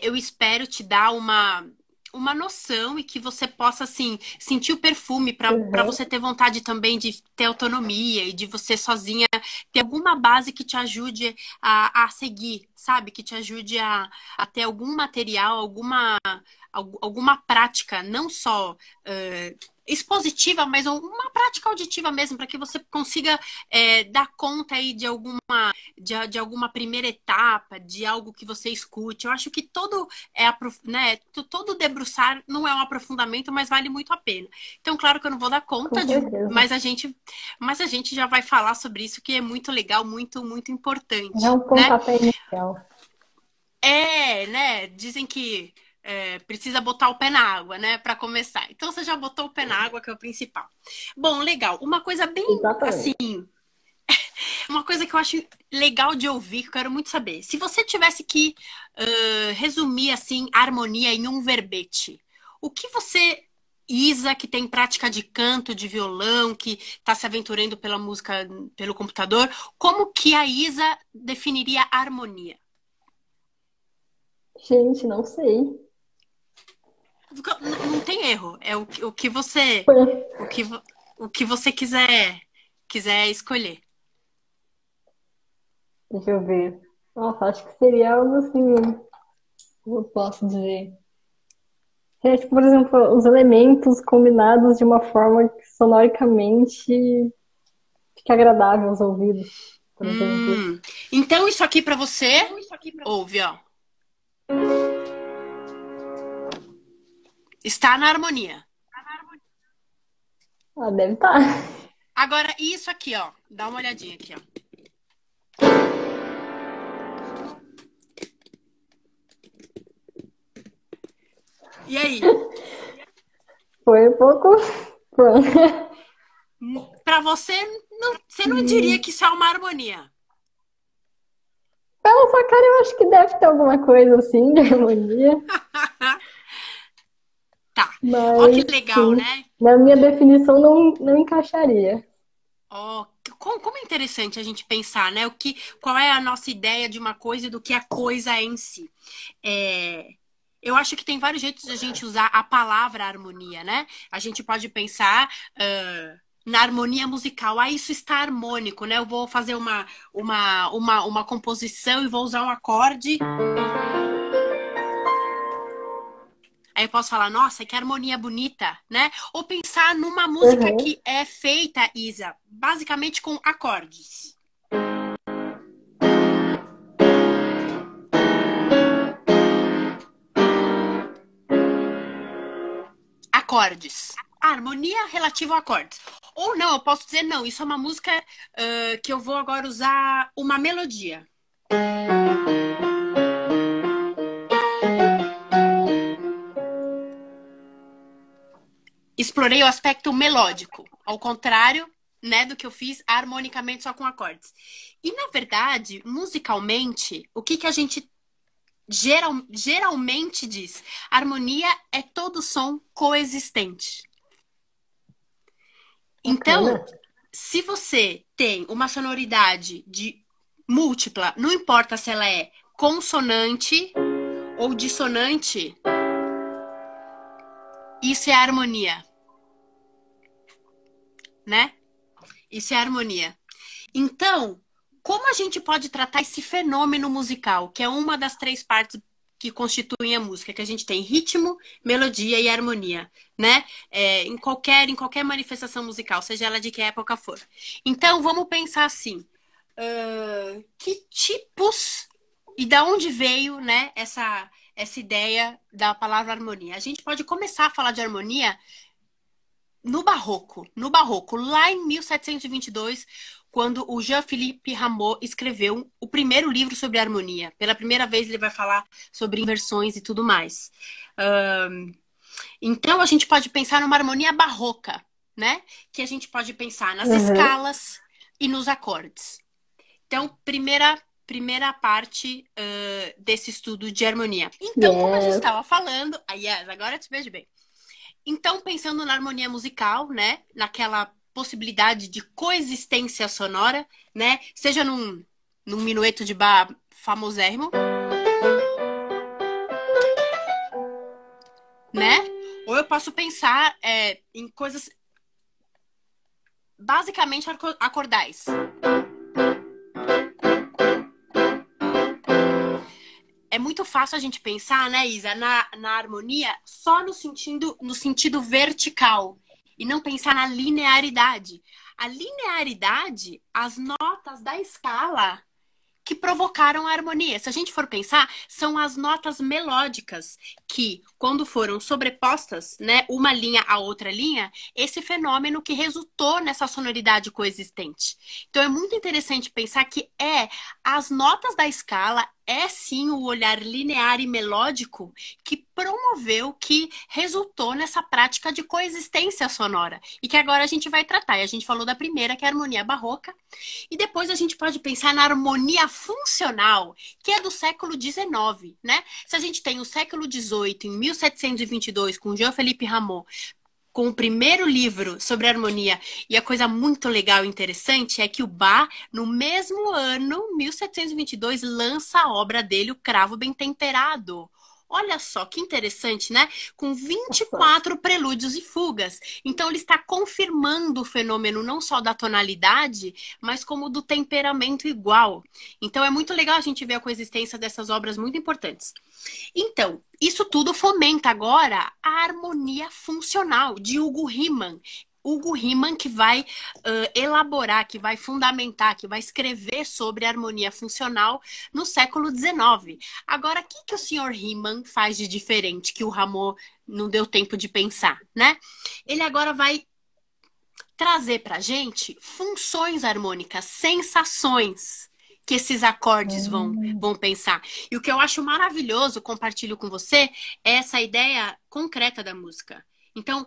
Eu espero te dar uma noção e que você possa, assim, sentir o perfume para Uhum. você ter vontade também de ter autonomia e de você sozinha ter alguma base que te ajude a seguir, sabe? Que te ajude a ter algum material, alguma prática, não só expositiva, mas uma prática auditiva mesmo, para que você consiga dar conta aí de alguma primeira etapa, de algo que você escute. Eu acho que né, todo debruçar não é um aprofundamento, mas vale muito a pena. Então, claro que eu não vou dar Com conta certeza. mas a gente já vai falar sobre isso, que é muito legal, muito, muito É importante, um né? pontapé inicial. Né? Dizem que precisa botar o pé na água, né? Para começar. Então, você já botou o pé na água, que é o principal. Bom, legal. Uma coisa bem assim, Exatamente. uma coisa que eu acho legal de ouvir, que eu quero muito saber. Se você tivesse que resumir assim a harmonia em um verbete, o que você, Isa, que tem prática de canto, de violão, que está se aventurando pela música pelo computador, como que a Isa definiria a harmonia? Gente, não sei. Não tem erro. É o que você o que, vo- o que você quiser escolher. Deixa eu ver. Nossa, acho que seria algo assim, como eu posso dizer. É, tipo, por exemplo, os elementos combinados de uma forma que sonoricamente fique agradável aos ouvidos, por exemplo. Hum, então isso aqui para você, ouve, ó. Está na harmonia. Ah, deve estar. Agora, isso aqui, ó. Dá uma olhadinha aqui, ó. E aí? Foi um pouco. Pra você, você não diria que isso é uma harmonia. Pela sua cara, eu acho que deve ter alguma coisa assim de harmonia, Tá. Ó que mas legal, sim, né? na minha definição não encaixaria. Ó, como é interessante a gente pensar, né? Qual é a nossa ideia de uma coisa e do que a coisa é em si. É, eu acho que tem vários jeitos de a gente usar a palavra harmonia, né? A gente pode pensar na harmonia musical. Ah, isso está harmônico, né? Eu vou fazer uma composição e vou usar um acorde. Aí eu posso falar, nossa, que harmonia bonita, né? Ou pensar numa música Uhum. que é feita, Isa, basicamente com acordes. Acordes. A harmonia relativa a acordes. Ou não, eu posso dizer, não, isso é uma música que eu vou agora usar uma melodia. Explorei o aspecto melódico, ao contrário, né, do que eu fiz harmonicamente só com acordes. E na verdade, musicalmente, o que a gente geralmente diz? Harmonia é todo som coexistente. Então, Bacana. se você tem uma sonoridade de múltipla, não importa se ela é consonante ou dissonante, isso é harmonia, né? Isso é harmonia. Então, como a gente pode tratar esse fenômeno musical, que é uma das três partes que constituem a música, que a gente tem ritmo, melodia e harmonia, né? Em qualquer manifestação musical, seja ela de que época for. Então, vamos pensar assim: que tipos e da onde veio, né, essa ideia da palavra harmonia? A gente pode começar a falar de harmonia no Barroco, lá em 1722, quando o Jean-Philippe Rameau escreveu o primeiro livro sobre harmonia. Pela primeira vez ele vai falar sobre inversões e tudo mais. Então a gente pode pensar numa harmonia barroca, né? Que a gente pode pensar nas Uhum. escalas e nos acordes. Então, primeira parte desse estudo de harmonia. Então, como a gente Yes. estava falando, yes, agora eu te vejo bem. Então, pensando na harmonia musical, né? Naquela possibilidade de coexistência sonora, né? Seja num minueto de bar famosérrimo, né? Ou eu posso pensar em coisas basicamente acordais. É muito fácil a gente pensar, né, Isa, na harmonia só no sentido vertical e não pensar na linearidade. A linearidade, as notas da escala que provocaram a harmonia. Se a gente for pensar, são as notas melódicas que, quando foram sobrepostas, né, uma linha a outra linha, esse fenômeno que resultou nessa sonoridade coexistente. Então é muito interessante pensar que as notas da escala é sim o olhar linear e melódico que promoveu, que resultou nessa prática de coexistência sonora. E que agora a gente vai tratar. E a gente falou da primeira, que é a harmonia barroca. E depois a gente pode pensar na harmonia funcional, que é do século XIX, né? Se a gente tem o século XVIII, em 1722, com Jean-Philippe Rameau, com o primeiro livro sobre harmonia. E a coisa muito legal e interessante é que o Bach, no mesmo ano, 1722, lança a obra dele, O Cravo Bem Temperado. Olha só que interessante, né? Com 24 prelúdios e fugas. Então, ele está confirmando o fenômeno não só da tonalidade, mas como do temperamento igual. Então, é muito legal a gente ver a coexistência dessas obras muito importantes. Então, isso tudo fomenta agora a harmonia funcional de Hugo Riemann. Hugo Riemann que vai elaborar, que vai fundamentar, que vai escrever sobre a harmonia funcional no século XIX. Agora, o que o senhor Riemann faz de diferente que o Rameau não deu tempo de pensar, né? Ele agora vai trazer para a gente funções harmônicas, sensações que esses acordes vão pensar. E o que eu acho maravilhoso, compartilho com você, é essa ideia concreta da música. Então,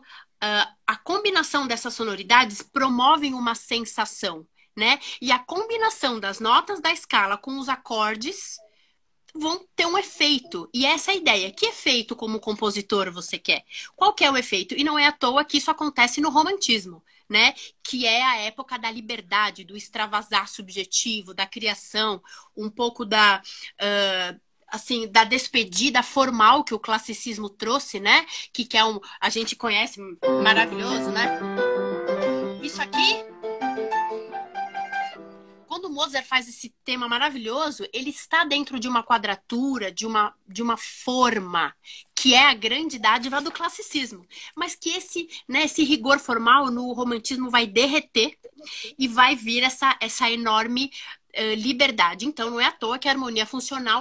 a combinação dessas sonoridades promovem uma sensação, né? E a combinação das notas da escala com os acordes vão ter um efeito. E essa é a ideia. Que efeito como compositor você quer? Qual que é o efeito? E não é à toa que isso acontece no romantismo, né? Que é a época da liberdade, do extravasar subjetivo, da criação, um pouco assim, da despedida formal que o classicismo trouxe, né? Que é a gente conhece, maravilhoso, né? Isso aqui, quando o Mozart faz esse tema maravilhoso, ele está dentro de uma quadratura, de uma forma, que é a grande dádiva do classicismo. Mas que esse rigor formal no romantismo vai derreter e vai vir essa enorme liberdade. Então, não é à toa que a harmonia funcional,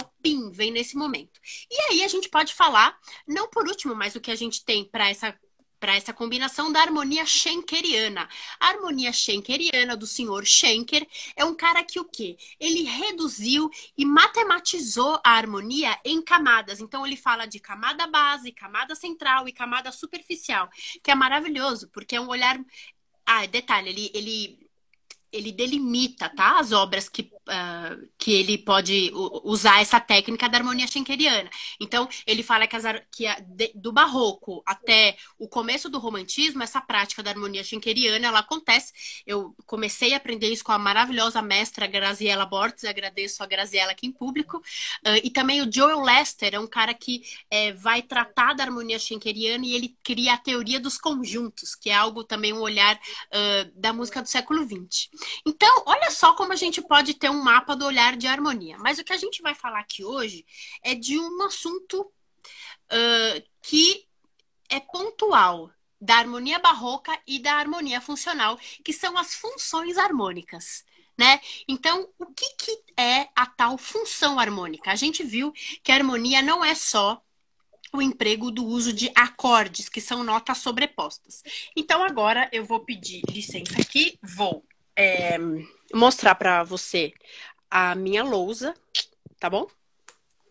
vem nesse momento. E aí a gente pode falar, não por último, mas o que a gente tem para essa combinação da harmonia schenkeriana. A harmonia schenkeriana do senhor Schenker é um cara que o quê? Ele reduziu e matematizou a harmonia em camadas. Então ele fala de camada base, camada central e camada superficial, que é maravilhoso, porque é um olhar... detalhe, ele delimita, tá? As obras que ele pode usar essa técnica da harmonia schenkeriana. Então, ele fala do barroco até o começo do romantismo, essa prática da harmonia schenkeriana, ela acontece. Eu comecei a aprender isso com a maravilhosa mestra Graziella Borges, agradeço a Graziella aqui em público. E também o Joel Lester é um cara que vai tratar da harmonia schenkeriana e ele cria a teoria dos conjuntos, que é algo também, um olhar da música do século XX. Então, olha só como a gente pode ter um mapa do olhar de harmonia. Mas o que a gente vai falar aqui hoje é de um assunto que é pontual da harmonia barroca e da harmonia funcional, que são as funções harmônicas, né? Então, o que é a tal função harmônica? A gente viu que a harmonia não é só o emprego do uso de acordes, que são notas sobrepostas. Então, agora eu vou pedir licença aqui, vou mostrar para você a minha lousa, tá bom?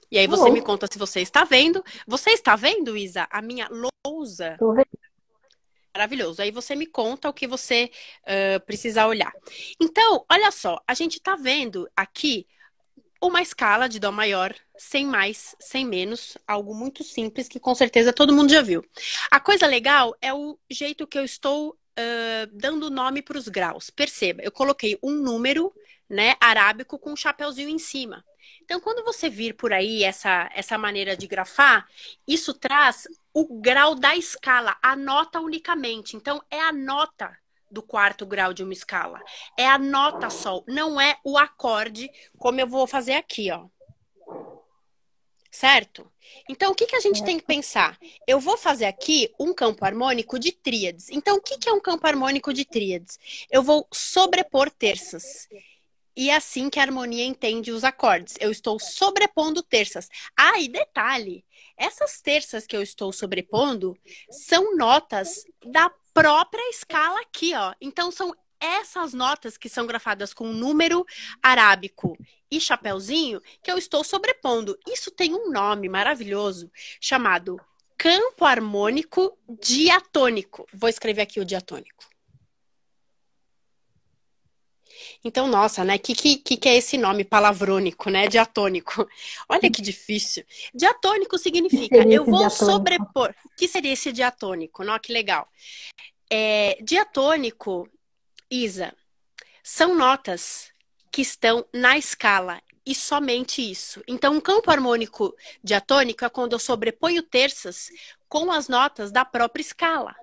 E aí você me conta se você está vendo. Você está vendo, Isa, a minha lousa? Tô vendo. Maravilhoso. Aí você me conta o que você precisar olhar. Então, olha só, a gente está vendo aqui uma escala de Dó maior, sem mais, sem menos, algo muito simples que com certeza todo mundo já viu. A coisa legal é o jeito que eu estou dando nome para os graus. Perceba, eu coloquei um número, né, arábico com um chapeuzinho em cima. Então, quando você vir por aí essa maneira de grafar, isso traz o grau da escala, a nota unicamente. Então, é a nota do quarto grau de uma escala. É a nota sol, não é o acorde, como eu vou fazer aqui, ó. Certo? Então, o que a gente tem que pensar? Eu vou fazer aqui um campo harmônico de tríades. Então, o que é um campo harmônico de tríades? Eu vou sobrepor terças. E é assim que a harmonia entende os acordes. Eu estou sobrepondo terças. Ah, e detalhe, essas terças que eu estou sobrepondo são notas da própria escala aqui, ó. Então, são essas notas que são grafadas com número arábico e chapeuzinho que eu estou sobrepondo. Isso tem um nome maravilhoso chamado campo harmônico diatônico. Vou escrever aqui o diatônico. Então, nossa, né? Que é esse nome palavrônico, né? Diatônico. Olha que difícil. Diatônico significa eu vou sobrepor. O que seria esse diatônico? Não, que legal. Diatônico, Isa, são notas que estão na escala e somente isso. Então, um campo harmônico diatônico é quando eu sobreponho terças com as notas da própria escala.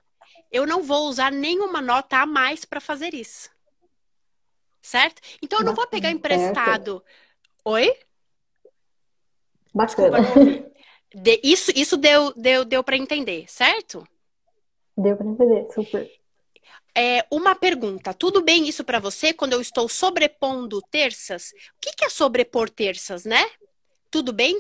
Eu não vou usar nenhuma nota a mais para fazer isso. Certo? Então eu não vou pegar emprestado. Oi? Bacana. Desculpa, isso deu para entender, certo? Deu para entender, super. Uma pergunta. Tudo bem isso para você quando eu estou sobrepondo terças? O que é sobrepor terças, né? Tudo bem?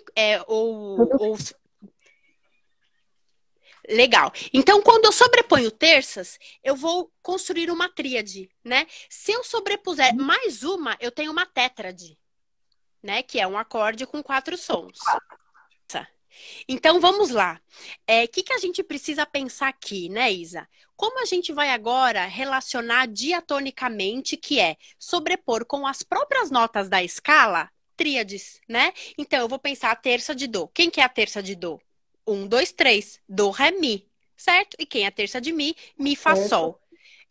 Legal. Então, quando eu sobreponho terças, eu vou construir uma tríade, né? Se eu sobrepuser mais uma, eu tenho uma tétrade, né? Que é um acorde com 4 sons. Então, vamos lá. O que a gente precisa pensar aqui, né, Isa? Como a gente vai agora relacionar diatonicamente, que é sobrepor com as próprias notas da escala, tríades, né? Então, eu vou pensar a terça de Dó. Quem que é a terça de Dó? 1, 2, 3. Dó, Ré, Mi. Certo? E quem é a terça de Mi? Mi, Fá, Sol.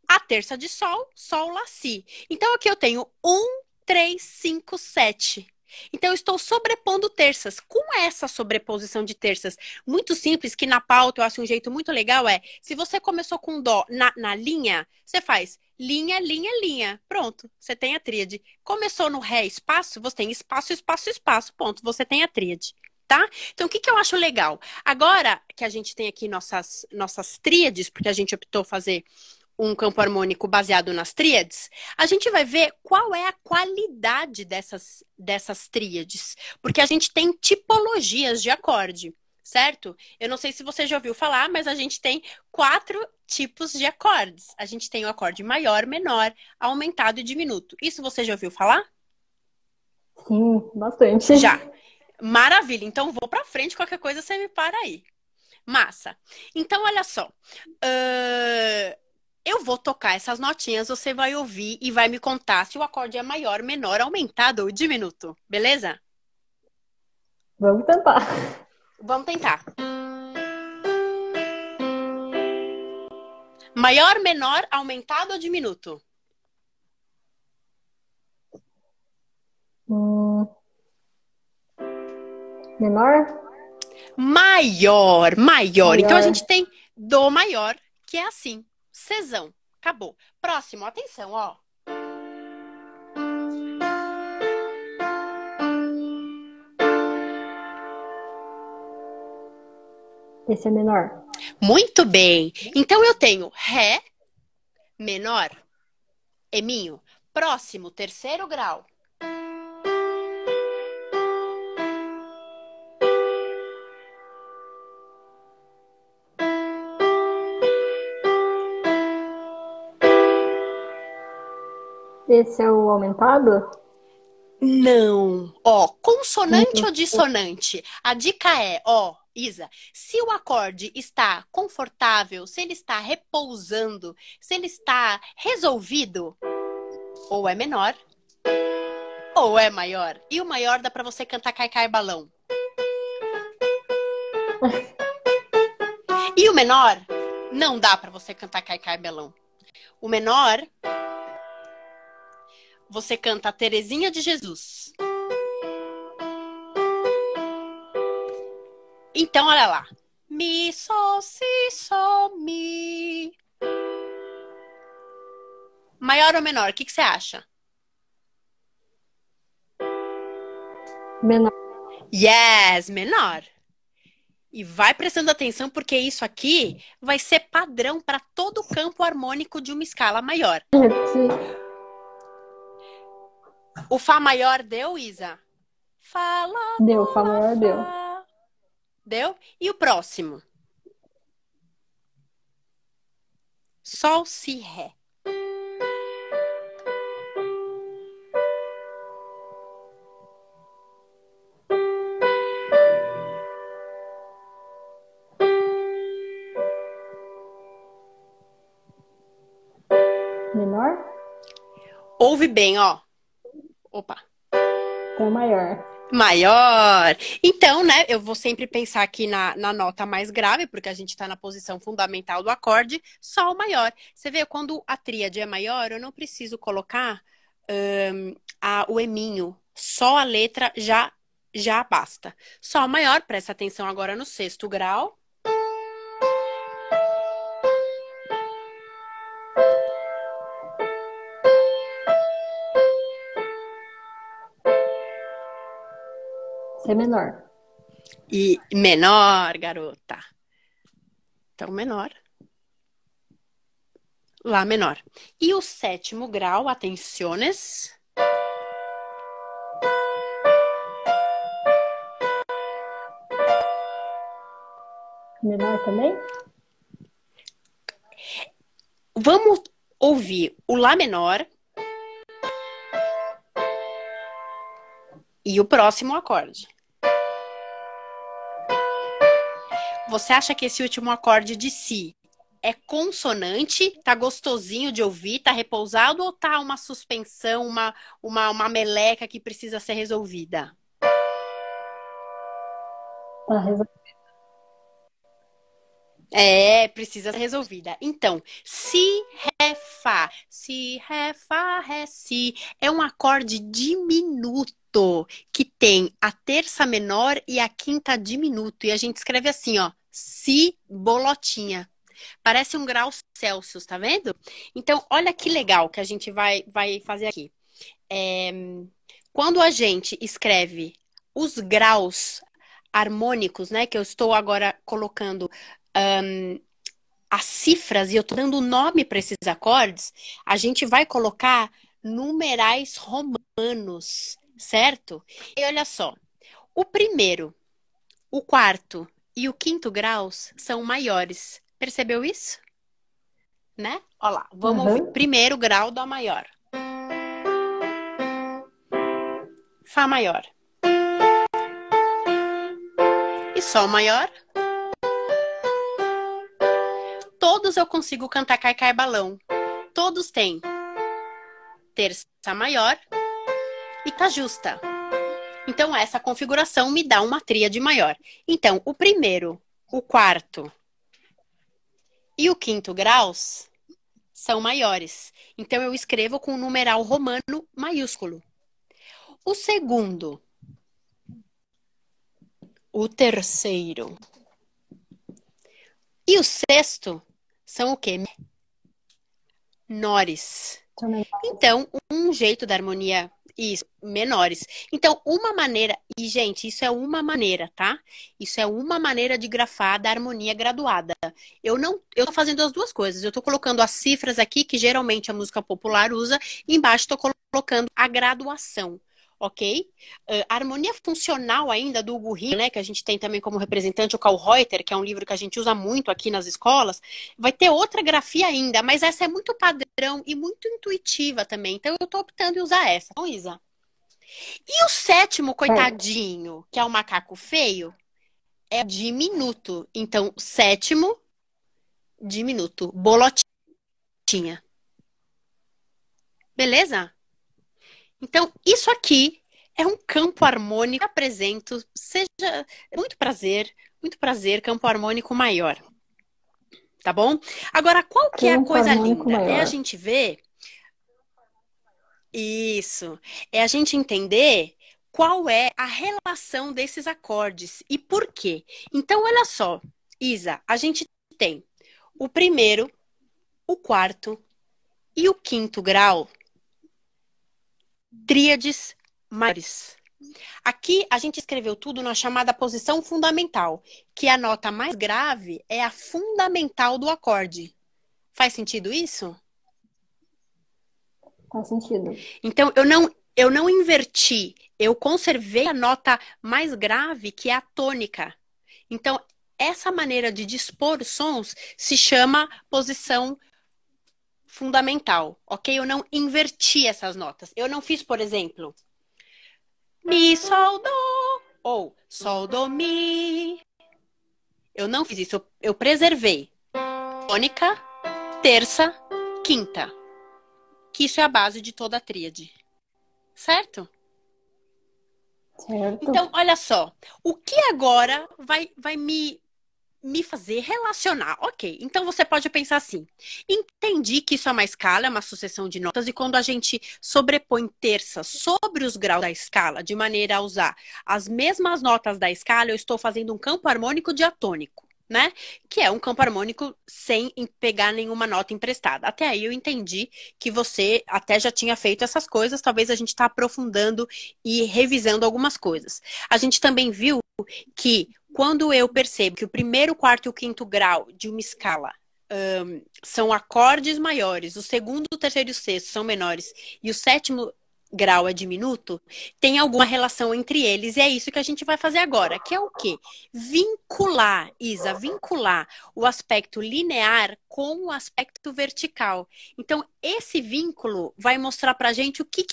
A terça de Sol, Sol, Lá, Si. Então, aqui eu tenho 1, 3, 5, 7. Então, eu estou sobrepondo terças. Com essa sobreposição de terças muito simples, que na pauta eu acho um jeito muito legal, se você começou com Dó na linha, você faz linha, linha, linha. Pronto, você tem a tríade. Começou no Ré, espaço, você tem espaço, espaço, espaço. Ponto, você tem a tríade. Tá? Então, o que eu acho legal? Agora que a gente tem aqui nossas tríades, porque a gente optou fazer um campo harmônico baseado nas tríades, a gente vai ver qual é a qualidade dessas tríades. Porque a gente tem tipologias de acorde, certo? Eu não sei se você já ouviu falar, mas a gente tem 4 tipos de acordes. A gente tem o acorde maior, menor, aumentado e diminuto. Isso você já ouviu falar? Sim, bastante. Já. Maravilha. Então, vou pra frente. Qualquer coisa, você me para aí. Massa. Então, olha só. Eu vou tocar essas notinhas, você vai ouvir e vai me contar se o acorde é maior, menor, aumentado ou diminuto. Beleza? Vamos tentar. Vamos tentar. Maior, menor, aumentado ou diminuto? Menor? Maior. Então a gente tem Dó maior, que é assim. Cesão. Acabou. Próximo, atenção, ó. Esse é menor. Muito bem. Então eu tenho Ré menor, Eminho. Próximo, terceiro grau. Esse é o aumentado? Não. Ó, consonante ou dissonante? A dica é, ó, Isa, se o acorde está confortável, se ele está repousando, se ele está resolvido, ou é menor, ou é maior. E o maior dá pra você cantar Cai Cai Balão. E o menor, não dá pra você cantar Cai Cai Balão. O menor, você canta Terezinha de Jesus. Então, olha lá. Mi, sol, si, sol, mi. Maior ou menor? O que você acha? Menor. Yes, menor. E vai prestando atenção porque isso aqui vai ser padrão para todo o campo harmônico de uma escala maior. O Fá maior deu, Isa? Fá, lá, Deu, dó, Fá lá, maior deu. fá. Deu? E o próximo? Sol, si, ré. Menor? Ouve bem, ó. Opa. Então maior. Maior. Então, né, eu vou sempre pensar aqui na nota mais grave, porque a gente está na posição fundamental do acorde, Sol maior. Você vê, quando a tríade é maior, eu não preciso colocar o eminho. Só a letra já basta. Sol maior, presta atenção agora no sexto grau. C menor. E menor, garota. Então, menor. Lá menor. E o sétimo grau, atenciones. Menor também? Vamos ouvir o Lá menor e o próximo acorde. Você acha que esse último acorde de Si é consonante? Tá gostosinho de ouvir? Tá repousado? Ou tá uma suspensão, uma meleca que precisa ser resolvida? Tá resolvido. É, precisa ser resolvida. Então, Si, Ré, Fá. Si, Ré, Fá, Ré, Si. É um acorde diminuto que tem a terça menor e a quinta diminuto. E a gente escreve assim, ó. Si, bolotinha. Parece um grau Celsius, tá vendo? Então, olha que legal que a gente vai fazer aqui. Quando a gente escreve os graus harmônicos, né? Que eu estou agora colocando as cifras e eu tô dando nome para esses acordes, a gente vai colocar numerais romanos, certo? E olha só, o primeiro, o quarto e o quinto graus são maiores. Percebeu isso? Né? Olha lá, vamos ouvir. Primeiro grau do maior. Fá maior. E Sol maior. Todos eu consigo cantar Caicai Balão. Todos têm terça maior e tá justa. Então, essa configuração me dá uma tríade maior. Então, o primeiro, o quarto e o quinto graus são maiores. Então, eu escrevo com o numeral romano maiúsculo. O segundo, o terceiro e o sexto são o quê? Menores. Então, um jeito da harmonia, isso, menores. Então, uma maneira, e gente, isso é uma maneira, tá? Isso é uma maneira de grafar da harmonia graduada. Eu tô fazendo as duas coisas. Eu tô colocando as cifras aqui, que geralmente a música popular usa, e embaixo tô colocando a graduação. Ok? A harmonia funcional ainda do Hugo Riemann, né, que a gente tem também como representante o Karl Reuter, que é um livro que a gente usa muito aqui nas escolas, vai ter outra grafia ainda, mas essa é muito padrão e muito intuitiva também. Então eu tô optando em usar essa. Então, Isa. E o sétimo, coitadinho, que é o macaco feio, é diminuto. Então, sétimo, diminuto. Bolotinha. Beleza? Então, isso aqui é um campo harmônico que apresento. Seja muito prazer, campo harmônico maior. Tá bom? Agora, qual que é a coisa linda? É a gente ver. Isso. É a gente entender qual é a relação desses acordes e por quê. Então, olha só, Isa, a gente tem o primeiro, o quarto e o quinto grau, tríades maiores. Aqui a gente escreveu tudo na chamada posição fundamental, que a nota mais grave é a fundamental do acorde. Faz sentido isso? Faz sentido. Então, eu não inverti, eu conservei a nota mais grave, que é a tônica. Então, essa maneira de dispor os sons se chama posição fundamental, ok? Eu não inverti essas notas. Eu não fiz, por exemplo, mi, sol, dó, ou sol, dó, mi. Eu não fiz isso, eu preservei tônica, terça, quinta. Que isso é a base de toda a tríade. Certo? Certo. Então, olha só. O que agora vai me fazer relacionar? Ok, então você pode pensar assim. Entendi que isso é uma escala, é uma sucessão de notas, e quando a gente sobrepõe terças sobre os graus da escala, de maneira a usar as mesmas notas da escala, eu estou fazendo um campo harmônico diatônico, né? Que é um campo harmônico sem pegar nenhuma nota emprestada. Até aí eu entendi que você até já tinha feito essas coisas, talvez a gente está aprofundando e revisando algumas coisas. A gente também viu que quando eu percebo que o primeiro, quarto e o quinto grau de uma escala são acordes maiores, o segundo, o terceiro e o sexto são menores, e o sétimo grau é diminuto, tem alguma relação entre eles, e é isso que a gente vai fazer agora, que é o quê? Vincular, Isa, vincular o aspecto linear com o aspecto vertical. Então, esse vínculo vai mostrar pra gente o que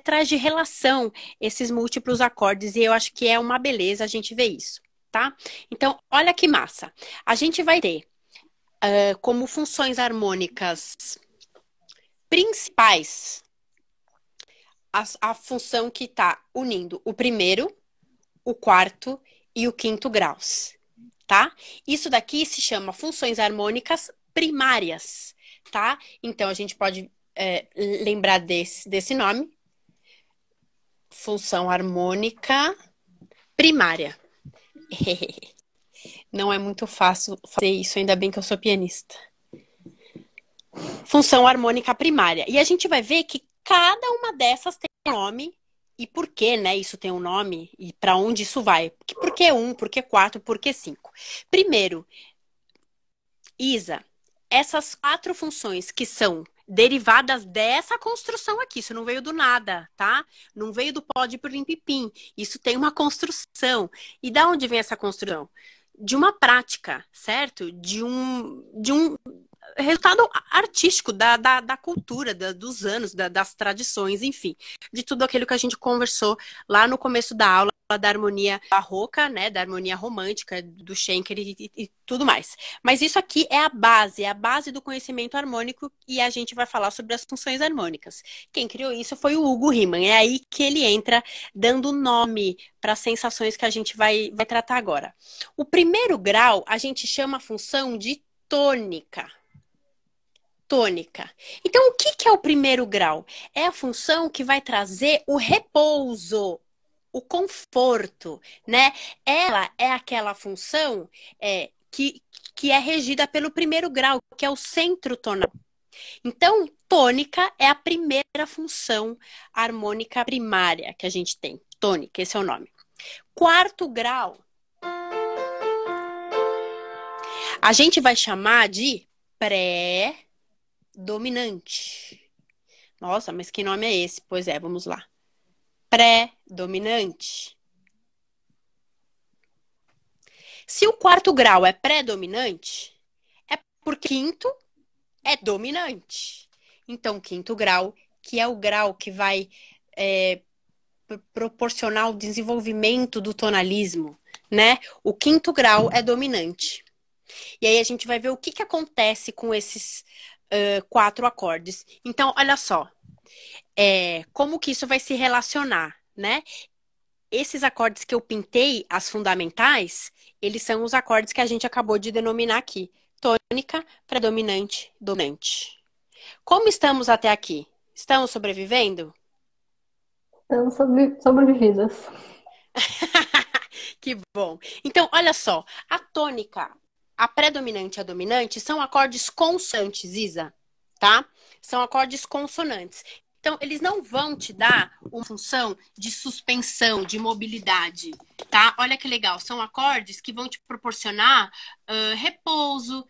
traz de relação esses múltiplos acordes, e eu acho que é uma beleza a gente ver isso, tá? Então, olha que massa. A gente vai ter como funções harmônicas principais a função que está unindo o primeiro, o quarto e o quinto graus, tá? Isso daqui se chama funções harmônicas primárias, tá? Então, a gente pode lembrar desse nome. Função harmônica primária. Não é muito fácil fazer isso, ainda bem que eu sou pianista. Função harmônica primária. E a gente vai ver que cada uma dessas tem um nome e por que, né, isso tem um nome e para onde isso vai. Por que 1, por que 4, por que 5? Primeiro, Isa, essas 4 funções que são derivadas dessa construção aqui, isso não veio do nada, tá? Não veio do pó de pirlim-pim-pim. Isso tem uma construção. E da onde vem essa construção? De uma prática, certo? De um resultado artístico da cultura, dos anos, das tradições, enfim, de tudo aquilo que a gente conversou lá no começo da aula da harmonia barroca, né, da harmonia romântica, do Schenker e tudo mais. Mas isso aqui é a base do conhecimento harmônico e a gente vai falar sobre as funções harmônicas. Quem criou isso foi o Hugo Riemann, é aí que ele entra dando nome para as sensações que a gente vai tratar agora. O primeiro grau a gente chama a função de tônica. Tônica. Então, o que é o primeiro grau? É a função que vai trazer o repouso, o conforto, né? Ela é aquela função que é regida pelo primeiro grau, que é o centro tonal. Então, tônica é a primeira função harmônica primária que a gente tem. Tônica, esse é o nome. Quarto grau, a gente vai chamar de pré-dominante. Nossa, mas que nome é esse? Pois é, vamos lá. Pré-dominante. Se o quarto grau é pré-dominante, é porque quinto é dominante. Então, quinto grau, que é o grau que vai proporcionar o desenvolvimento do tonalismo, né? O quinto grau é dominante. E aí a gente vai ver o que acontece com esses 4 acordes. Então, olha só. Como que isso vai se relacionar, né? Esses acordes que eu pintei, as fundamentais, eles são os acordes que a gente acabou de denominar aqui. Tônica, predominante, dominante. Como estamos até aqui? Estamos sobrevivendo? Então, sobrevividas. Que bom. Então, olha só, a tônica, a predominante e a dominante são acordes consonantes, Isa, tá? São acordes consonantes. Então, eles não vão te dar uma função de suspensão, de mobilidade, tá? Olha que legal, são acordes que vão te proporcionar repouso,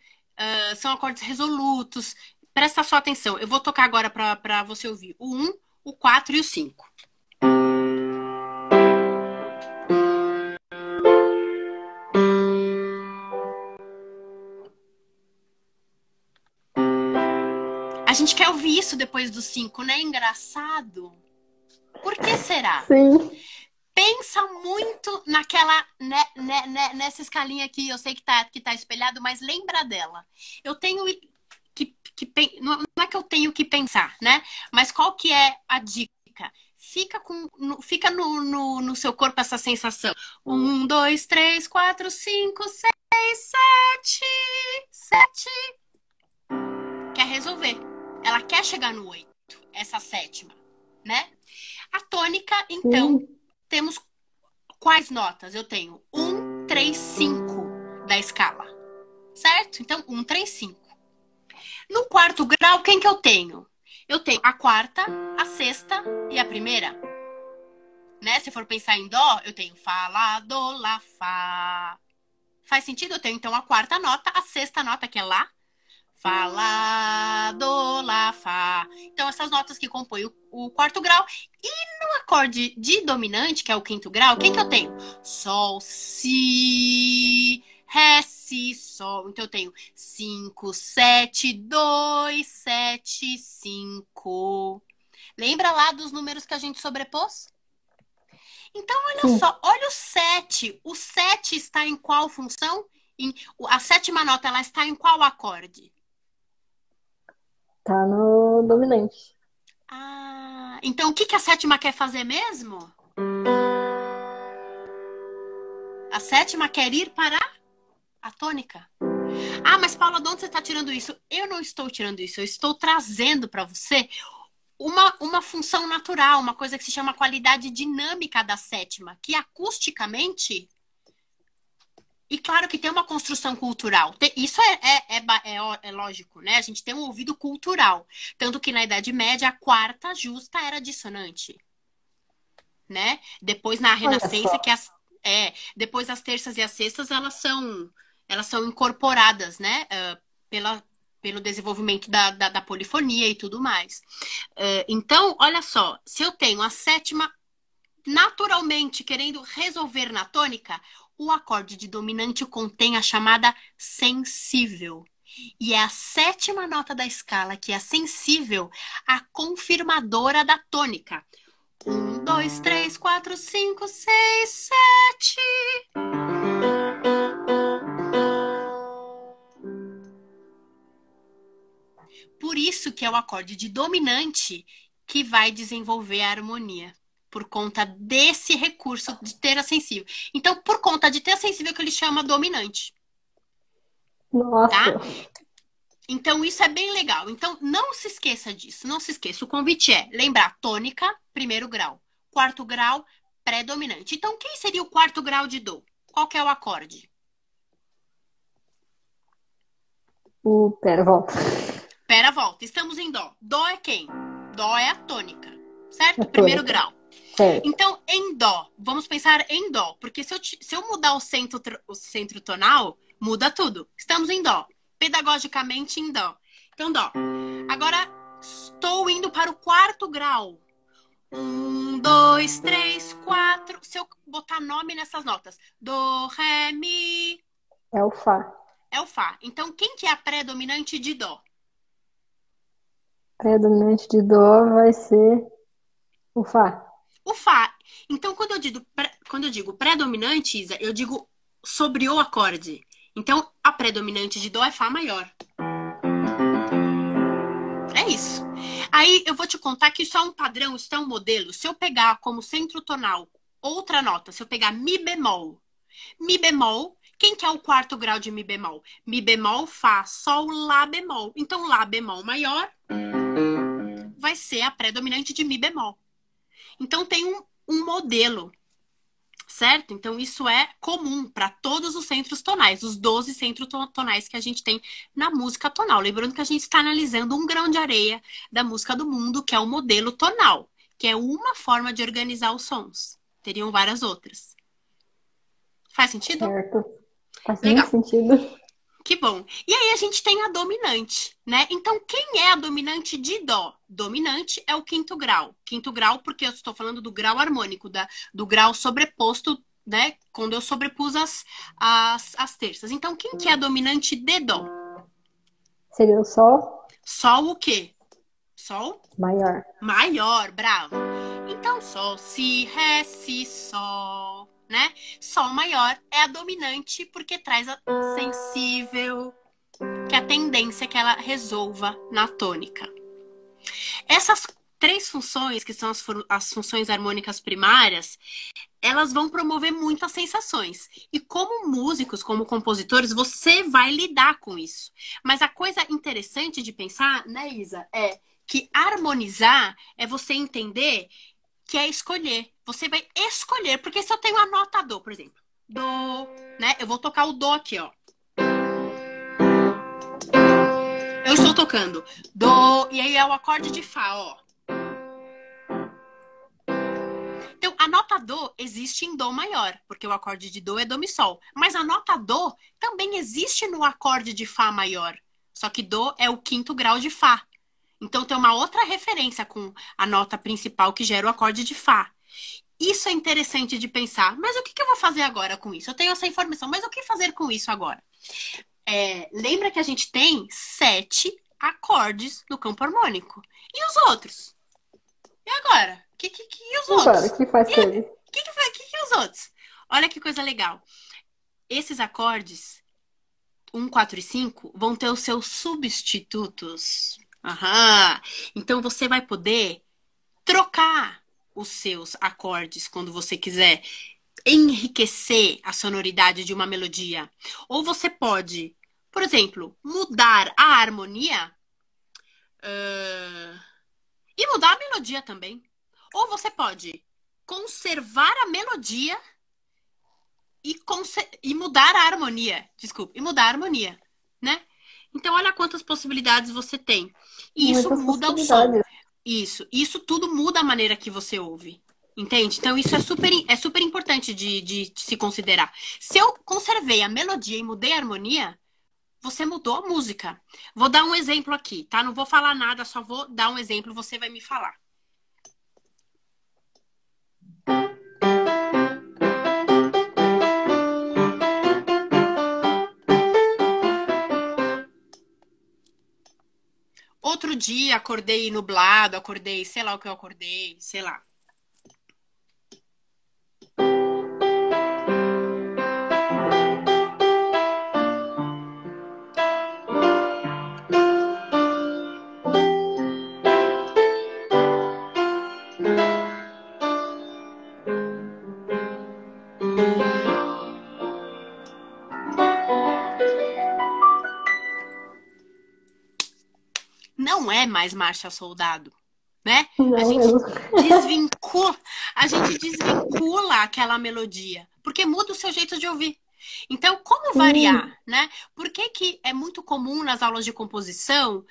são acordes resolutos. Presta só atenção, eu vou tocar agora para você ouvir o 1, o 4 e o 5. A gente quer ouvir isso depois do 5, né? Engraçado. Por que será? Sim. Pensa muito nessa escalinha aqui, eu sei que tá espelhado, mas lembra dela. Eu tenho não é que eu tenho que pensar, né? Mas qual que é a dica? Fica no seu corpo essa sensação. 1, 2, 3, 4, 5, 6, 7, 7. Quer resolver. Ela quer chegar no 8, essa sétima, né? A tônica, então, temos quais notas? Eu tenho 1, 3, 5 da escala, certo? Então, 1, 3, 5. No quarto grau, quem que eu tenho? Eu tenho a quarta, a sexta e a primeira. Né? Se for pensar em dó, eu tenho fá, lá, dó, lá, fá. Faz sentido? Eu tenho, então, a quarta nota, a sexta nota, que é lá. Fá, lá, dó, lá, fá. Então, essas notas que compõem o quarto grau. E no acorde de dominante, que é o quinto grau, quem que eu tenho? Sol, si, ré, si, sol. Então, eu tenho 5, 7, 2, 7, 5. Lembra lá dos números que a gente sobrepôs? Então, olha só, olha o 7. O 7 está em qual função? A sétima nota, ela está em qual acorde? Tá no dominante. Ah, então o que a sétima quer fazer mesmo? A sétima quer ir para a tônica. Ah, mas Paula, de onde você está tirando isso? Eu não estou tirando isso, eu estou trazendo para você uma função natural, uma coisa que se chama qualidade dinâmica da sétima, que acusticamente... E claro que tem uma construção cultural. Isso é lógico, né? A gente tem um ouvido cultural. Tanto que na Idade Média, a quarta justa era dissonante. Né? Depois na Renascença, depois as terças e as sextas, elas são incorporadas, né? Pelo desenvolvimento da polifonia e tudo mais. Então, olha só, se eu tenho a sétima naturalmente querendo resolver na tônica, o acorde de dominante contém a chamada sensível. E é a sétima nota da escala, que é a sensível, a confirmadora da tônica. 1, 2, 3, 4, 5, 6, 7. Por isso que é o acorde de dominante que vai desenvolver a harmonia. Por conta desse recurso de ter a sensível. Então, por conta de ter a sensível que ele chama dominante. Nossa. Tá? Então, isso é bem legal. Então, não se esqueça disso. Não se esqueça. O convite é lembrar tônica, primeiro grau. Quarto grau, pré-dominante. Então, quem seria o quarto grau de dó? Qual que é o acorde? Pera, volta. Pera, volta. Estamos em dó. Dó é quem? Dó é a tônica. Certo? A Primeiro tônica. grau. Certo. Então, em dó, vamos pensar em dó, porque se eu mudar o centro tonal, muda tudo. Estamos em dó, pedagogicamente em dó. Então, dó. Agora, estou indo para o quarto grau. 1, 2, 3, 4. Se eu botar nome nessas notas, dó, ré, mi. É o fá. É o fá. Então, quem que é a pré-dominante de dó? Predominante de dó vai ser o fá. O fá. Então, quando eu digo predominante, Isa, eu digo sobre o acorde. Então, a predominante de dó é fá maior. É isso. Aí, eu vou te contar que isso é um padrão, isso é um modelo. Se eu pegar como centro tonal outra nota, se eu pegar mi bemol. Mi bemol, quem que é o quarto grau de mi bemol? Mi bemol, fá, sol, lá bemol. Então, lá bemol maior vai ser a predominante de mi bemol. Então tem um modelo, certo? Então isso é comum para todos os centros tonais, os 12 centros tonais que a gente tem na música tonal. Lembrando que a gente está analisando um grão de areia da música do mundo, que é o modelo tonal, que é uma forma de organizar os sons. Teriam várias outras. Faz sentido? Certo. Faz muito Legal. sentido. Que bom. E aí a gente tem a dominante, né? Então, quem é a dominante de dó? Dominante é o quinto grau. Quinto grau, porque eu estou falando do grau harmônico, do grau sobreposto, né? Quando eu sobrepus as terças. Então, quem que é a dominante de dó? Seria o sol Sol o quê? Sol maior. maior, bravo. Então, sol, si, ré, si, sol, né? Sol maior é a dominante porque traz a sensível, que é a tendência que ela resolva na tônica. Essas três funções, que são as funções harmônicas primárias, elas vão promover muitas sensações. E como músicos, como compositores, você vai lidar com isso. Mas a coisa interessante de pensar, né, Isa, é que harmonizar é você entender que é escolher. Você vai escolher, porque se eu tenho a nota dó, por exemplo, dó, né? Eu vou tocar o dó aqui, ó. Eu estou tocando dó, e aí é o acorde de fá, ó. Então, a nota dó existe em dó maior, porque o acorde de dó é dó mi sol. Mas a nota dó também existe no acorde de fá maior. Só que dó é o quinto grau de fá. Então, tem uma outra referência com a nota principal que gera o acorde de fá. Isso é interessante de pensar. Mas o que eu vou fazer agora com isso? Eu tenho essa informação, mas o que fazer com isso agora? Lembra que a gente tem 7 acordes no campo harmônico. E os outros? E agora? E os Agora, outros? o que faz com ele? Que os outros? Olha que coisa legal. Esses acordes, 1, 4 e 5, vão ter os seus substitutos. Aham. Então você vai poder trocar os seus acordes quando você quiser enriquecer a sonoridade de uma melodia. Ou você pode, por exemplo, mudar a harmonia e mudar a melodia também. Ou você pode conservar a melodia e mudar a harmonia. Desculpa, e mudar a harmonia, né? Então, olha quantas possibilidades você tem. E isso Muitas muda o som. possibilidades. Isso tudo muda a maneira que você ouve. Entende? Então, isso é super importante de se considerar. Se eu conservei a melodia e mudei a harmonia, você mudou a música. Vou dar um exemplo aqui, tá? Não vou falar nada, só vou dar um exemplo, você vai me falar. Outro dia acordei nublado, acordei, sei lá o que eu acordei, sei lá. Não é mais Marcha Soldado, né? A Não gente mesmo. desvincula aquela melodia, porque muda o seu jeito de ouvir. Então, como Sim, variar, né? Por que é muito comum nas aulas de composição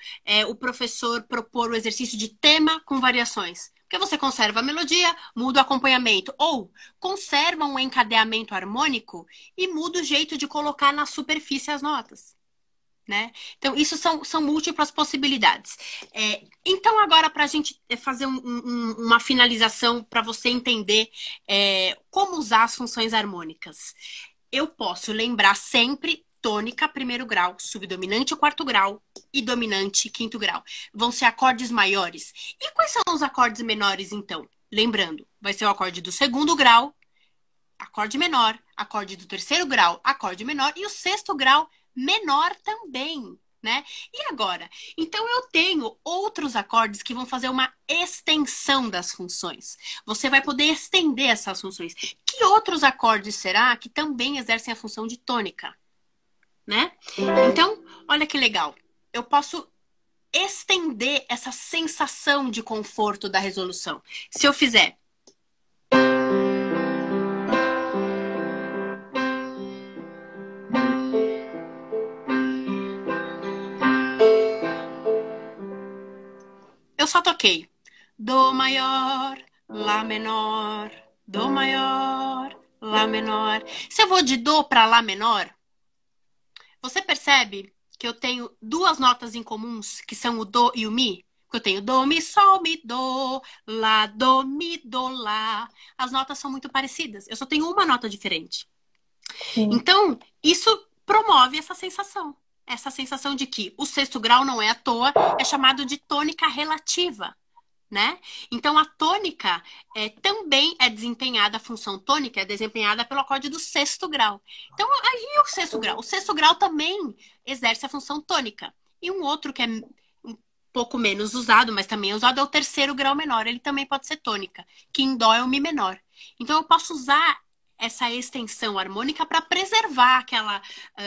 o professor propor o exercício de tema com variações? Porque você conserva a melodia, muda o acompanhamento, ou conserva um encadeamento harmônico e muda o jeito de colocar na superfície as notas. Né? Então, isso são múltiplas possibilidades. Então, agora, para a gente fazer uma finalização, para você entender como usar as funções harmônicas, eu posso lembrar sempre tônica, primeiro grau, subdominante, quarto grau e dominante, quinto grau. Vão ser acordes maiores. E quais são os acordes menores, então? Lembrando, vai ser o acorde do segundo grau, acorde menor, acorde do terceiro grau, acorde menor, e o sexto grau, menor também, né? E agora? Então eu tenho outros acordes que vão fazer uma extensão das funções. Você vai poder estender essas funções. Que outros acordes será que também exercem a função de tônica, né? Então, olha que legal. Eu posso estender essa sensação de conforto da resolução. Se eu fizer Eu só toquei Dó maior, Lá menor, Dó maior, Lá menor. Se eu vou de Dó para Lá menor, você percebe que eu tenho duas notas incomuns, que são o Dó e o Mi? Que eu tenho Dó, Mi, Sol, Mi, Dó, Lá, Dó, Mi, Dó, Lá. As notas são muito parecidas. Eu só tenho uma nota diferente. Sim. Então, isso promove essa sensação. Essa sensação de que o sexto grau não é à toa, é chamado de tônica relativa, né? Então, a tônica também é desempenhada, a função tônica é desempenhada pelo acorde do sexto grau. Então, aí o sexto grau? O sexto grau também exerce a função tônica. E um outro que é um pouco menos usado, mas também é usado, é o terceiro grau menor. Ele também pode ser tônica, que em dó é o mi menor. Então, eu posso usar essa extensão harmônica para preservar aquela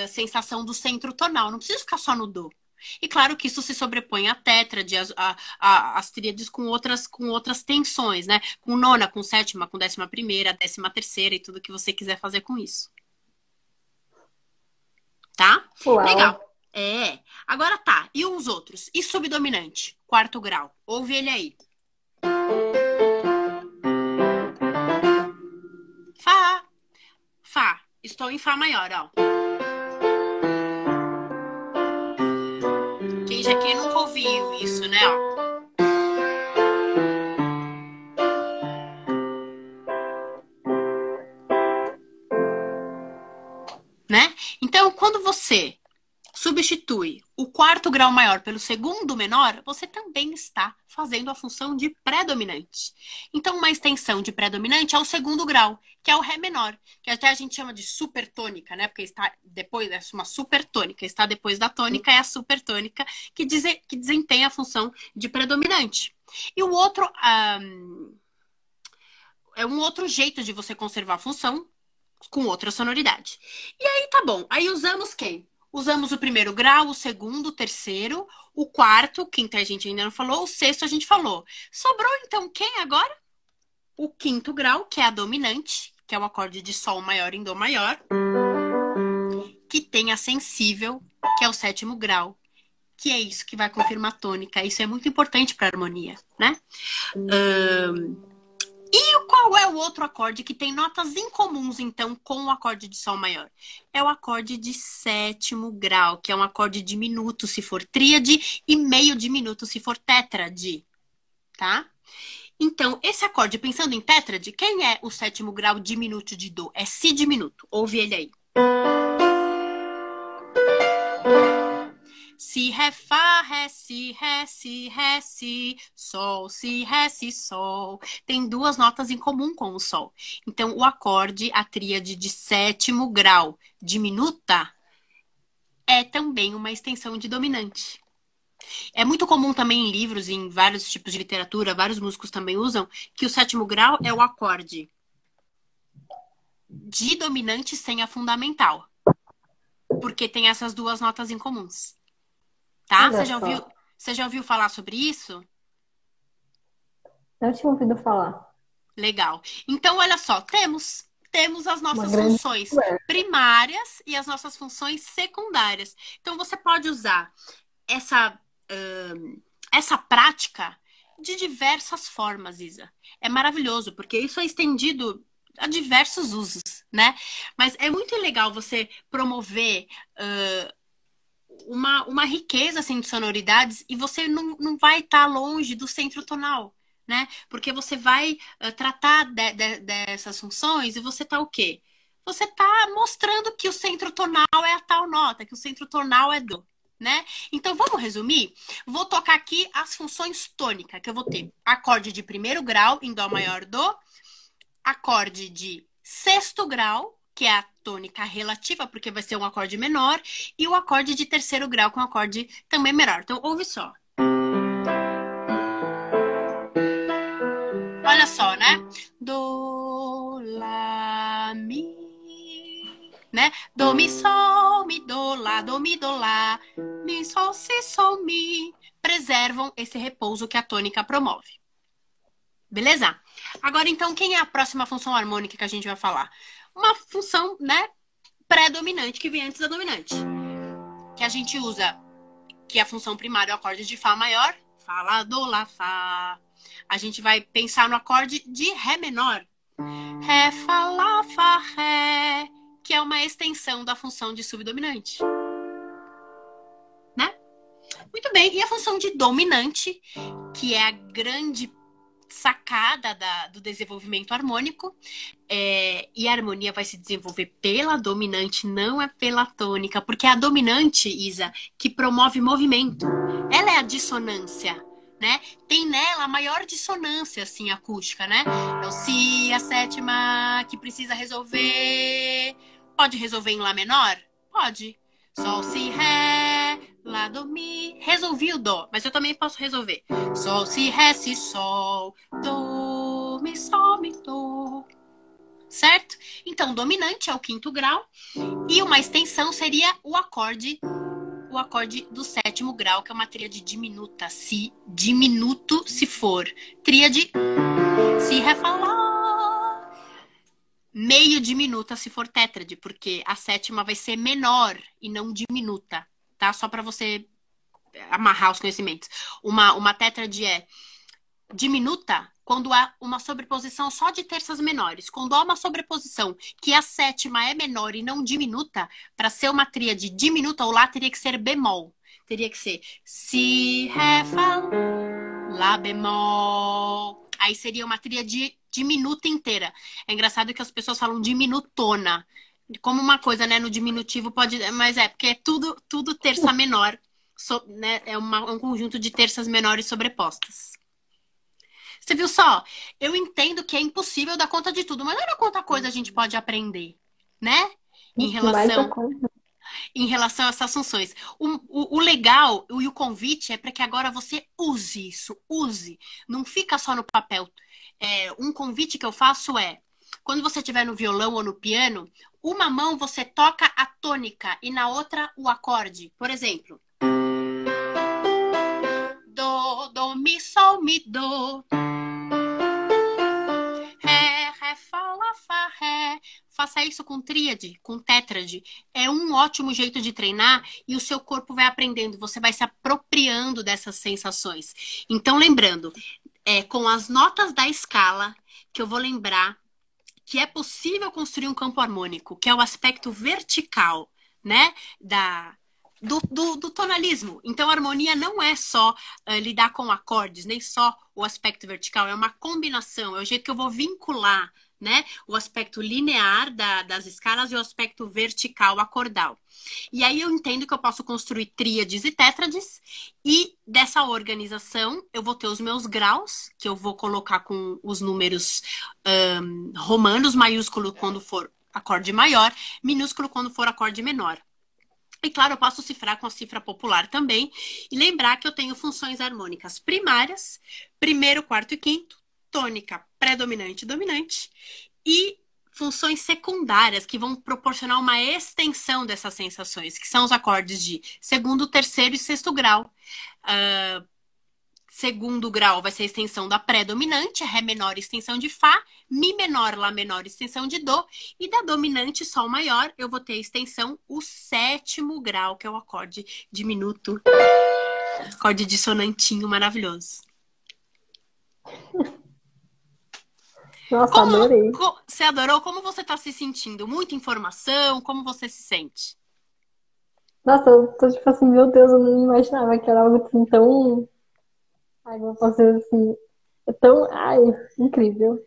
sensação do centro tonal. Não preciso ficar só no dó. E claro que isso se sobrepõe à tétrade, às tríades com outras tensões, né? Com nona, com sétima, com 11ª, 13ª e tudo que você quiser fazer com isso. Tá? Uau. Legal. Agora tá. E os outros? E subdominante? Quarto grau. Ouve ele aí. Fá. Fá. Estou em Fá maior, ó. Quem nunca ouviu isso, né? Ó. Né? Então, quando você substitui o quarto grau maior pelo segundo menor, você também está fazendo a função de pré-dominante. Então, uma extensão de pré-dominante é o segundo grau, que é o Ré menor, que até a gente chama de supertônica, né? Porque está depois, é uma supertônica, está depois da tônica, é a supertônica que desempenha a função de pré-dominante. E o outro é um outro jeito de você conservar a função com outra sonoridade. E aí tá bom. Aí usamos quem? Usamos o primeiro grau, o segundo, o terceiro, o quarto, o quinto a gente ainda não falou, o sexto a gente falou. Sobrou então quem agora? O quinto grau, que é a dominante, que é o acorde de Sol maior em Dó maior, que tem a sensível, que é o sétimo grau, que é isso que vai confirmar a tônica. Isso é muito importante para a harmonia, né? E qual é o outro acorde que tem notas incomuns, então, com o acorde de Sol maior? É o acorde de sétimo grau, que é um acorde diminuto se for tríade e meio diminuto se for tétrade, tá? Então, esse acorde, pensando em tétrade, quem é o sétimo grau diminuto de Dó? É Si diminuto. Ouve ele aí. Si, Ré, Fá, Ré, Si, Ré, Si, Ré, Si, Sol, Si, Ré, Si, Sol. Tem duas notas em comum com o Sol. Então, o acorde, a tríade de sétimo grau diminuta, é também uma extensão de dominante. É muito comum também em livros, em vários tipos de literatura, vários músicos também usam, que o sétimo grau é o acorde de dominante sem a fundamental. Porque tem essas duas notas em comuns. Tá? Olha só. Você já ouviu falar sobre isso? Eu tinha ouvido falar. Legal. Então, olha só, temos as Uma nossas grande funções descoberta. primárias e as nossas funções secundárias. Então, você pode usar essa, essa prática de diversas formas, Isa. É maravilhoso, porque isso é estendido a diversos usos, né? Mas é muito legal você promover uma riqueza assim, de sonoridades e você não vai estar longe do centro tonal, né? Porque você vai tratar dessas funções e você tá o quê? Você tá mostrando que o centro tonal é a tal nota, que o centro tonal é Dó, né? Então vamos resumir? Vou tocar aqui as funções tônicas, que eu vou ter acorde de primeiro grau em Dó maior Dó, acorde de sexto grau, que é a tônica relativa, porque vai ser um acorde menor, e o acorde de terceiro grau, com um acorde também menor. Então, ouve só. Olha só, né? Dó, Lá, Mi, né? Dó, Mi, Sol, Mi, Dó, Lá, Dó, Mi, Dó, Lá, Mi, Sol, Si, Sol, Mi. Preservam esse repouso que a tônica promove. Beleza? Agora, então, quem é a próxima função harmônica que a gente vai falar? Uma função, né, pré-dominante, que vem antes da dominante. Que a gente usa, que é a função primária, o acorde de Fá maior. Fá, Lá, Dó, Lá, Fá. A gente vai pensar no acorde de Ré menor. Ré, Fá, Lá, Fá, Ré. Que é uma extensão da função de subdominante. Né? Muito bem. E a função de dominante, que é a grande sacada do desenvolvimento harmônico, e a harmonia vai se desenvolver pela dominante, não é pela tônica, porque é a dominante, Isa, que promove movimento. Ela é a dissonância, né? Tem nela a maior dissonância, assim, acústica, né? É o si, a sétima, que precisa resolver. Pode resolver em Lá menor? Pode. Sol, si, ré, lá, do, mi. Resolvi o dó, mas eu também posso resolver. Sol, si, ré, si, sol, do, mi, sol, mi, do. Certo? Então, dominante é o quinto grau. E uma extensão seria o acorde do sétimo grau, que é uma tríade diminuta. Si, diminuto, se for. Tríade, si, ré, fá, lá. Meio diminuta se for tétrade, porque a sétima vai ser menor e não diminuta, tá? Só para você amarrar os conhecimentos. Uma tétrade é diminuta quando há uma sobreposição só de terças menores. Quando há uma sobreposição que a sétima é menor e não diminuta, para ser uma tríade diminuta, o Lá teria que ser bemol. Teria que ser si, ré, fá, lá bemol. Aí seria uma tríade diminuta inteira. É engraçado que as pessoas falam diminutona. Como uma coisa, né? No diminutivo pode... Mas porque é tudo terça menor. Né? É um conjunto de terças menores sobrepostas. Você viu só? Eu entendo que é impossível dar conta de tudo. Mas olha quanta coisa a gente pode aprender, né? Em relação a essas funções. O legal e o convite é para que agora você use isso. Use. Não fica só no papel. Um convite que eu faço é, quando você estiver no violão ou no piano, uma mão você toca a tônica e na outra o acorde. Por exemplo, do, mi, sol, mi, do. Ré, fá, lá, fá, ré. Faça isso com tríade, com tétrade. É um ótimo jeito de treinar e o seu corpo vai aprendendo. Você vai se apropriando dessas sensações. Então, lembrando, com as notas da escala, que eu vou lembrar que é possível construir um campo harmônico, que é o aspecto vertical, né, do tonalismo. Então, a harmonia não é só lidar com acordes, nem só o aspecto vertical, é uma combinação, é o jeito que eu vou vincular, né, o aspecto linear das escalas e o aspecto vertical acordal. E aí eu entendo que eu posso construir tríades e tétrades, e dessa organização eu vou ter os meus graus, que eu vou colocar com os números romanos, maiúsculo quando for acorde maior, minúsculo quando for acorde menor. E claro, eu posso cifrar com a cifra popular também. E lembrar que eu tenho funções harmônicas primárias, primeiro, quarto e quinto, tônica, pré-dominante e dominante, e funções secundárias que vão proporcionar uma extensão dessas sensações, que são os acordes de segundo, terceiro e sexto grau. Segundo grau vai ser a extensão da pré-dominante, Ré menor, extensão de Fá, Mi menor, Lá menor, extensão de Dó, e da dominante, Sol maior, eu vou ter a extensão, o sétimo grau, que é o acorde diminuto, acorde dissonantinho maravilhoso. Nossa, adorei. Você adorou? Como você está se sentindo? Muita informação? Como você se sente? Nossa, eu tô tipo assim, meu Deus, eu não imaginava que era algo assim tão. Ai, vou fazer assim. É tão. Ai, incrível.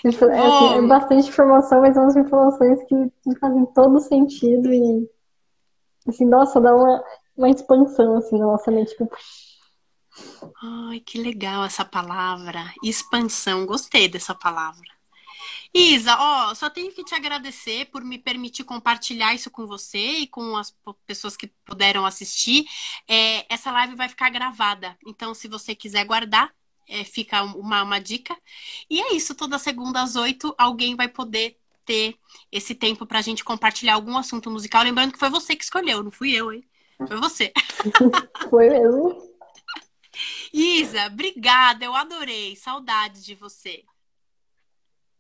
Tipo, assim, é bastante informação, mas são umas informações que fazem todo sentido e, assim, nossa, dá uma expansão, assim, na nossa mente. Tipo, ai, que legal essa palavra. Expansão, gostei dessa palavra. Isa, só tenho que te agradecer por me permitir compartilhar isso com você e com as pessoas que puderam assistir. Essa live vai ficar gravada, então se você quiser guardar, fica uma dica. E é isso, toda segunda às 8, alguém vai poder ter esse tempo pra gente compartilhar algum assunto musical. Lembrando que foi você que escolheu, não fui eu, hein? Foi você. foi mesmo. Isa, obrigada, eu adorei. Saudades de você.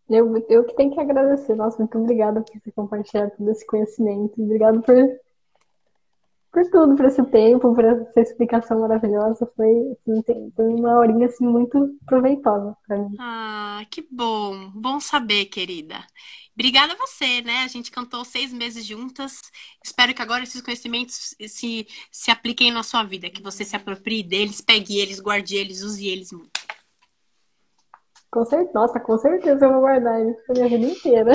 Eu que tenho que agradecer. Nossa, muito obrigada por você compartilhar todo esse conhecimento. Obrigada por tudo, por esse tempo, por essa explicação maravilhosa. Foi uma horinha assim, muito proveitosa para mim. Ah, que bom. Bom saber, querida. Obrigada a você, né? A gente cantou 6 meses juntas. Espero que agora esses conhecimentos se apliquem na sua vida, que você se aproprie deles, pegue eles, guarde eles, use eles muito. Nossa, com certeza eu vou guardar isso pra minha vida inteira.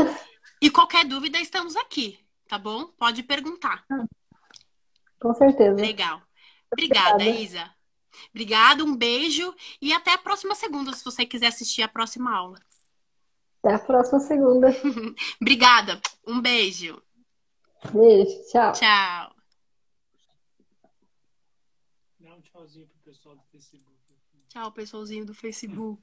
E qualquer dúvida, estamos aqui, tá bom? Pode perguntar. Com certeza. Legal. Obrigada, Obrigada. Isa. Obrigada, um beijo e até a próxima segunda, se você quiser assistir a próxima aula. Até a próxima segunda. Obrigada. Um beijo. Beijo, tchau. Tchau. Dá um tchauzinho pro pessoal do Facebook. Tchau, pessoalzinho do Facebook.